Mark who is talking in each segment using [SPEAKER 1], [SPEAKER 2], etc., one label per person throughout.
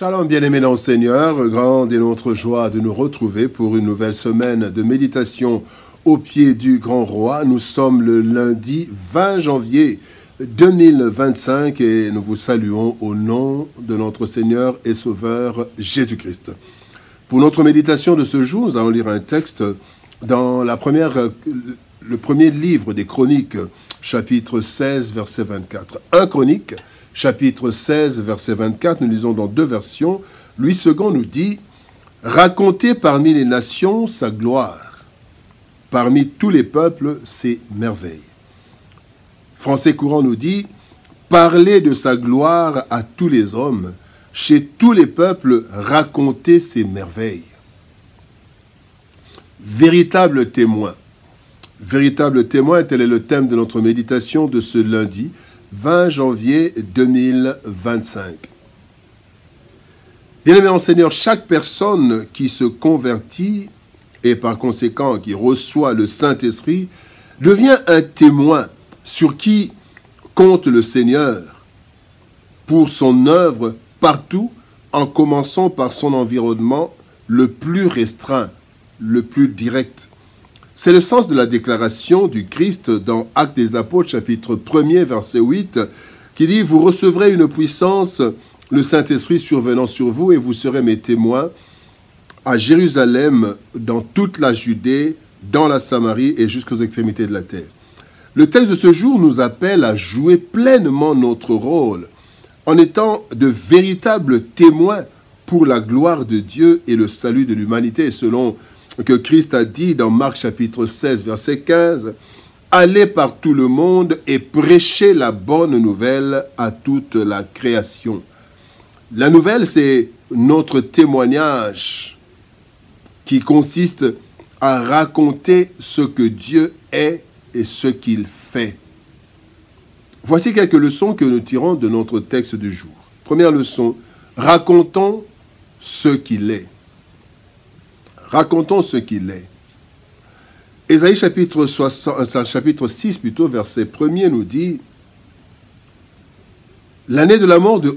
[SPEAKER 1] Shalom, bien-aimés dans le Seigneur, grande est notre joie de nous retrouver pour une nouvelle semaine de méditation au pied du Grand Roi. Nous sommes le lundi 20 janvier 2025 et nous vous saluons au nom de notre Seigneur et Sauveur Jésus-Christ. Pour notre méditation de ce jour, nous allons lire un texte dans le premier livre des Chroniques, chapitre 16, verset 24. 1 Chronique, chapitre 16, verset 24, nous lisons dans deux versions. Louis II nous dit « Racontez parmi les nations sa gloire, parmi tous les peuples ses merveilles. » Français courant nous dit « Parlez de sa gloire à tous les hommes, chez tous les peuples, racontez ses merveilles. » Véritable témoin. Véritable témoin, tel est le thème de notre méditation de ce lundi, 20 janvier 2025. Bien-aimé en Seigneur, chaque personne qui se convertit et par conséquent qui reçoit le Saint-Esprit devient un témoin sur qui compte le Seigneur pour son œuvre partout, en commençant par son environnement le plus restreint, le plus direct. C'est le sens de la déclaration du Christ dans Actes des Apôtres, chapitre 1er, verset 8, qui dit « Vous recevrez une puissance, le Saint-Esprit survenant sur vous, et vous serez mes témoins à Jérusalem, dans toute la Judée, dans la Samarie et jusqu'aux extrémités de la terre. » Le texte de ce jour nous appelle à jouer pleinement notre rôle, en étant de véritables témoins pour la gloire de Dieu et le salut de l'humanité, selon que Christ a dit dans Marc chapitre 16, verset 15, « Allez par tout le monde et prêchez la bonne nouvelle à toute la création. » La nouvelle, c'est notre témoignage qui consiste à raconter ce que Dieu est et ce qu'il fait. Voici quelques leçons que nous tirons de notre texte du jour. Première leçon, racontons ce qu'il est. Racontons ce qu'il est. Ésaïe chapitre 6, verset 1er nous dit « L'année de la mort du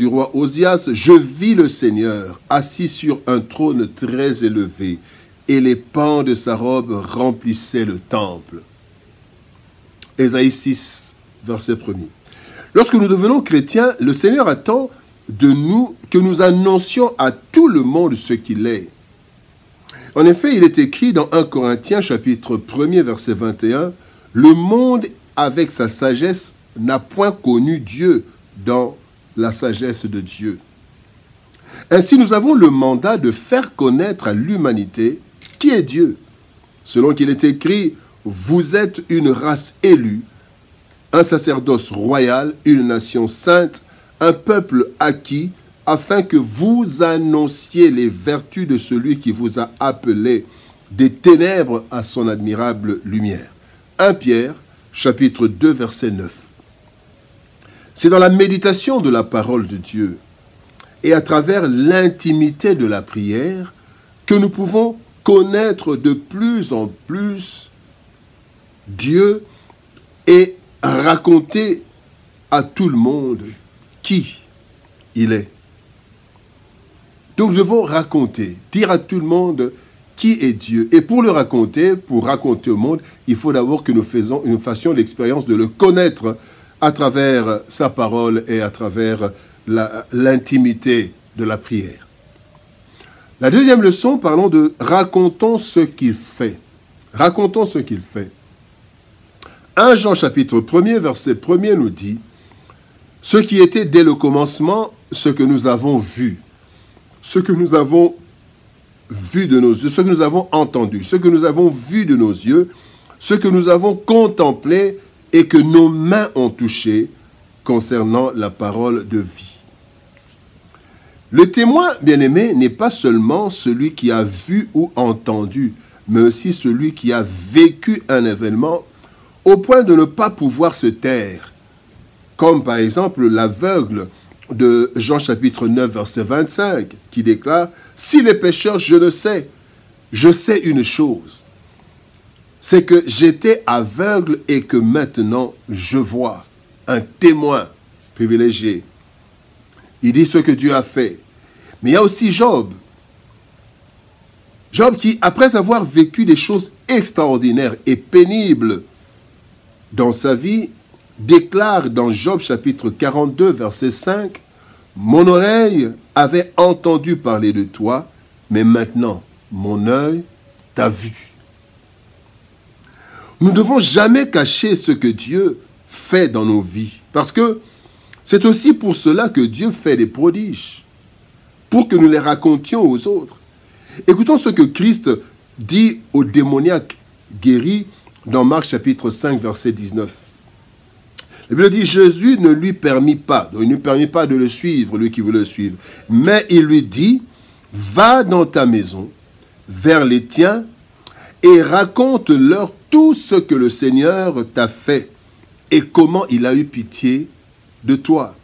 [SPEAKER 1] roi Osias, je vis le Seigneur assis sur un trône très élevé, et les pans de sa robe remplissaient le temple. » Ésaïe 6, verset 1er. Lorsque nous devenons chrétiens, le Seigneur attend de nous que nous annoncions à tout le monde ce qu'il est. En effet, il est écrit dans 1 Corinthiens, chapitre 1er, verset 21, « Le monde, avec sa sagesse, n'a point connu Dieu dans la sagesse de Dieu. » Ainsi, nous avons le mandat de faire connaître à l'humanité qui est Dieu. Selon qu'il est écrit, « Vous êtes une race élue, un sacerdoce royal, une nation sainte, un peuple acquis, afin que vous annonciez les vertus de celui qui vous a appelé des ténèbres à son admirable lumière. » 1 Pierre, chapitre 2, verset 9. C'est dans la méditation de la parole de Dieu et à travers l'intimité de la prière que nous pouvons connaître de plus en plus Dieu et raconter à tout le monde qui il est. Donc nous devons raconter, dire à tout le monde qui est Dieu. Et pour le raconter, pour raconter au monde, il faut d'abord que nous fassions l'expérience de le connaître à travers sa parole et à travers l'intimité de la prière. La deuxième leçon, parlons de racontons ce qu'il fait. Racontons ce qu'il fait. 1 Jean chapitre 1er, verset 1er nous dit « Ce qui était dès le commencement, ce que nous avons vu. » Ce que nous avons vu de nos yeux, ce que nous avons entendu, ce que nous avons vu de nos yeux, ce que nous avons contemplé et que nos mains ont touché concernant la parole de vie. Le témoin, bien-aimé, n'est pas seulement celui qui a vu ou entendu, mais aussi celui qui a vécu un événement au point de ne pas pouvoir se taire, comme par exemple l'aveugle de Jean chapitre 9, verset 25, qui déclare « Si les pécheurs, je sais une chose, c'est que j'étais aveugle et que maintenant je vois. » Un témoin privilégié. Il dit ce que Dieu a fait. Mais il y a aussi Job. Job qui, après avoir vécu des choses extraordinaires et pénibles dans sa vie, déclare dans Job chapitre 42, verset 5, « Mon oreille avait entendu parler de toi, mais maintenant, mon œil t'a vu. » Nous ne devons jamais cacher ce que Dieu fait dans nos vies, parce que c'est aussi pour cela que Dieu fait des prodiges, pour que nous les racontions aux autres. Écoutons ce que Christ dit aux démoniaques guéris dans Marc chapitre 5, verset 19. La Bible dit, Jésus ne lui permit pas, donc il ne lui permit pas de le suivre, lui qui voulait le suivre, mais il lui dit, va dans ta maison, vers les tiens, et raconte-leur tout ce que le Seigneur t'a fait, et comment il a eu pitié de toi.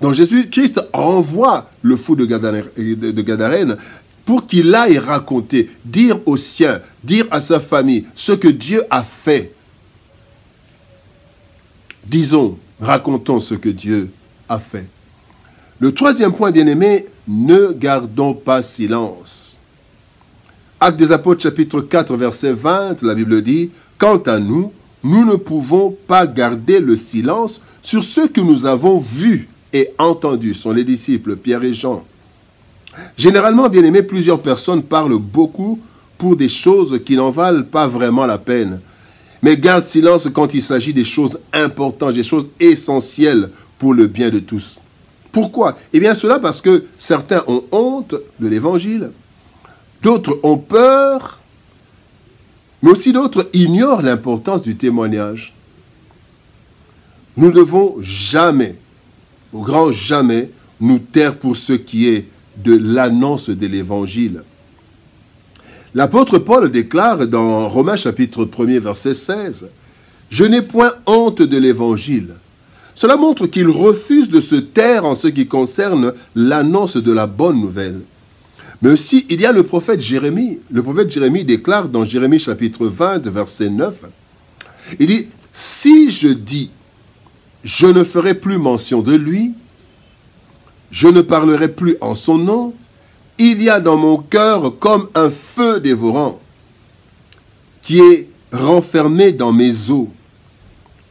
[SPEAKER 1] Donc Jésus-Christ renvoie le fou de Gadarène pour qu'il aille raconter, dire aux siens, dire à sa famille ce que Dieu a fait. Disons, racontons ce que Dieu a fait. Le troisième point, bien-aimé, ne gardons pas silence. Actes des Apôtres, chapitre 4, verset 20, la Bible dit, « Quant à nous, nous ne pouvons pas garder le silence sur ce que nous avons vu et entendu. » Ce sont les disciples, Pierre et Jean. Généralement, bien aimé, plusieurs personnes parlent beaucoup pour des choses qui n'en valent pas vraiment la peine. Mais gardent silence quand il s'agit des choses importantes, des choses essentielles pour le bien de tous. Pourquoi? Eh bien, cela parce que certains ont honte de l'évangile, d'autres ont peur, mais aussi d'autres ignorent l'importance du témoignage. Nous ne devons jamais, au grand jamais, nous taire pour ce qui est de l'annonce de l'évangile. L'apôtre Paul déclare dans Romains chapitre 1er verset 16, « Je n'ai point honte de l'évangile. » Cela montre qu'il refuse de se taire en ce qui concerne l'annonce de la bonne nouvelle. Mais aussi, il y a le prophète Jérémie. Le prophète Jérémie déclare dans Jérémie chapitre 20 verset 9, il dit, « Si je dis, je ne ferai plus mention de lui, je ne parlerai plus en son nom, il y a dans mon cœur comme un feu dévorant qui est renfermé dans mes os.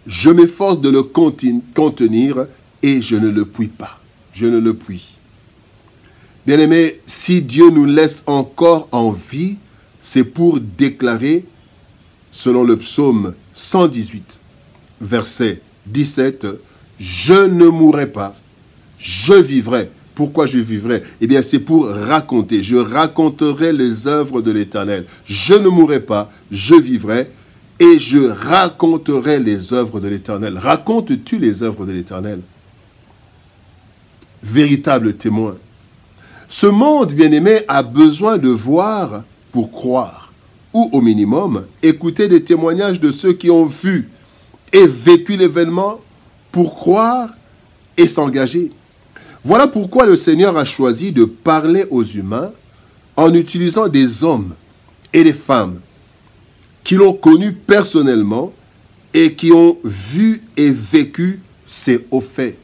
[SPEAKER 1] Je m'efforce de le contenir et je ne le puis pas. Je ne le puis. » Bien-aimés, si Dieu nous laisse encore en vie, c'est pour déclarer, selon le psaume 118, verset 17, « Je ne mourrai pas, je vivrai. » Pourquoi je vivrai? Eh bien, c'est pour raconter. Je raconterai les œuvres de l'Éternel. Je ne mourrai pas, je vivrai et je raconterai les œuvres de l'Éternel. Racontes-tu les œuvres de l'Éternel? Véritable témoin. Ce monde, bien-aimé, a besoin de voir pour croire, ou au minimum, écouter des témoignages de ceux qui ont vu et vécu l'événement pour croire et s'engager. Voilà pourquoi le Seigneur a choisi de parler aux humains en utilisant des hommes et des femmes qui l'ont connu personnellement et qui ont vu et vécu ces hauts faits.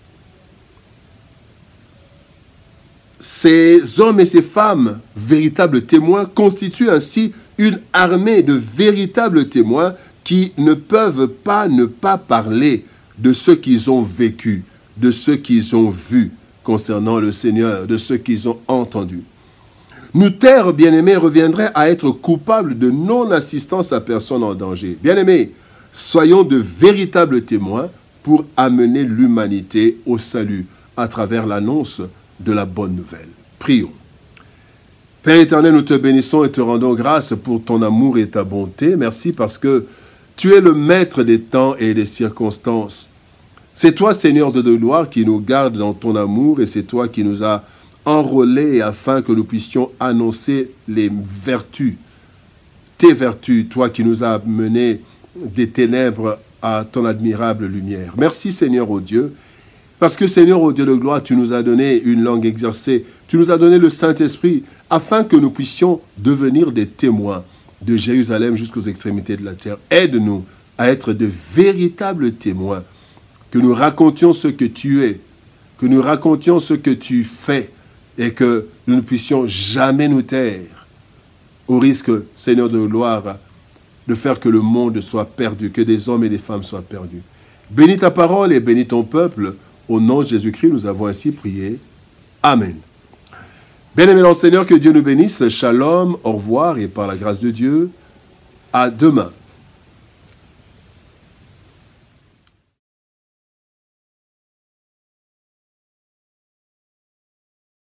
[SPEAKER 1] Ces hommes et ces femmes, véritables témoins, constituent ainsi une armée de véritables témoins qui ne peuvent pas ne pas parler de ce qu'ils ont vécu, de ce qu'ils ont vu concernant le Seigneur, de ce qu'ils ont entendu. Nous taire, bien-aimés, reviendrait à être coupables de non-assistance à personne en danger. Bien-aimés, soyons de véritables témoins pour amener l'humanité au salut à travers l'annonce de la bonne nouvelle. Prions. Père éternel, nous te bénissons et te rendons grâce pour ton amour et ta bonté. Merci parce que tu es le maître des temps et des circonstances. C'est toi, Seigneur de gloire, qui nous garde dans ton amour et c'est toi qui nous as enrôlés afin que nous puissions annoncer les vertus, tes vertus, toi qui nous as menés des ténèbres à ton admirable lumière. Merci, Seigneur, ô Dieu, parce que, Seigneur, ô Dieu de gloire, tu nous as donné une langue exercée, tu nous as donné le Saint-Esprit afin que nous puissions devenir des témoins de Jérusalem jusqu'aux extrémités de la terre. Aide-nous à être de véritables témoins, que nous racontions ce que tu es, que nous racontions ce que tu fais, et que nous ne puissions jamais nous taire, au risque, Seigneur de gloire, de faire que le monde soit perdu, que des hommes et des femmes soient perdus. Bénis ta parole et bénis ton peuple. Au nom de Jésus-Christ, nous avons ainsi prié. Amen. Bien-aimés dans le Seigneur, que Dieu nous bénisse. Shalom, au revoir et par la grâce de Dieu, à demain.